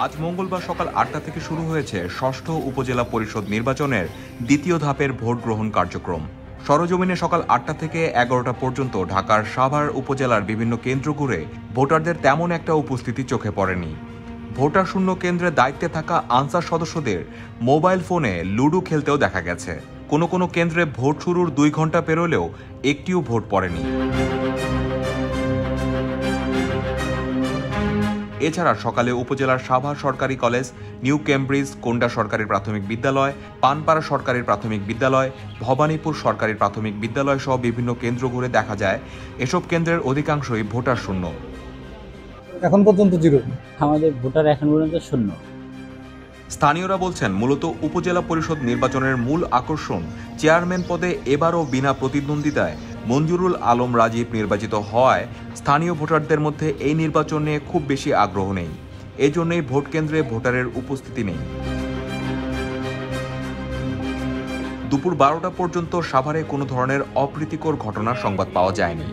আজ মঙ্গলবার সকাল ৮টা থেকে শুরু হয়েছে ষষ্ঠ উপজেলা পরিষদ নির্বাচনের দ্বিতীয় ধাপের ভোট গ্রহণ কার্যক্রম। সরজমিনে সকাল ৮টা থেকে ১১টা পর্যন্ত ঢাকার সাভার উপজেলার বিভিন্ন কেন্দ্র ঘুরে ভোটারদের তেমন একটা উপস্থিতি চোখে পড়েনি। ভোটার শূন্য কেন্দ্রে দায়িত্বে থাকা আনসার সদস্যদের মোবাইল ফোনে লুডো খেলতেও দেখা গেছে। কোনো কোনো কেন্দ্রে ভোট শুরুর ২ ঘন্টা পেরোলেও একটিও ভোট পড়েনি। এছাড়া সকালে উপজেলার সাভার সরকারি কলেজ, নিউ কেমব্রিজ, কোন্ডা সরকারি প্রাথমিক বিদ্যালয়, পানপাড়া সরকারি প্রাথমিক বিদ্যালয়, ভবানীপুর সরকারি প্রাথমিক বিদ্যালয় সহ বিভিন্ন কেন্দ্র ঘুরে দেখা যায় এসব কেন্দ্রের অধিকাংশই ভোটার শূন্য। এখন পর্যন্ত জিরো। আমাদের ভোটার এখন পর্যন্ত শূন্য। স্থানীয়রা বলছেন, মূলত উপজেলা পরিষদ নির্বাচনের মূল আকর্ষণ চেয়ারম্যান পদে এবারও বিনা প্রতিদ্বন্দ্বিতায় মঞ্জুরুল আলম রাজীব নির্বাচিত হওয়ায় স্থানীয় ভোটারদের মধ্যে এই নির্বাচন নিয়ে খুব বেশি আগ্রহ নেই। এজন্যই ভোট কেন্দ্রে ভোটারের উপস্থিতি নেই। দুপুর ১২টা পর্যন্ত সাভারে কোনো ধরনের অপ্রীতিকর ঘটনার সংবাদ পাওয়া যায়নি।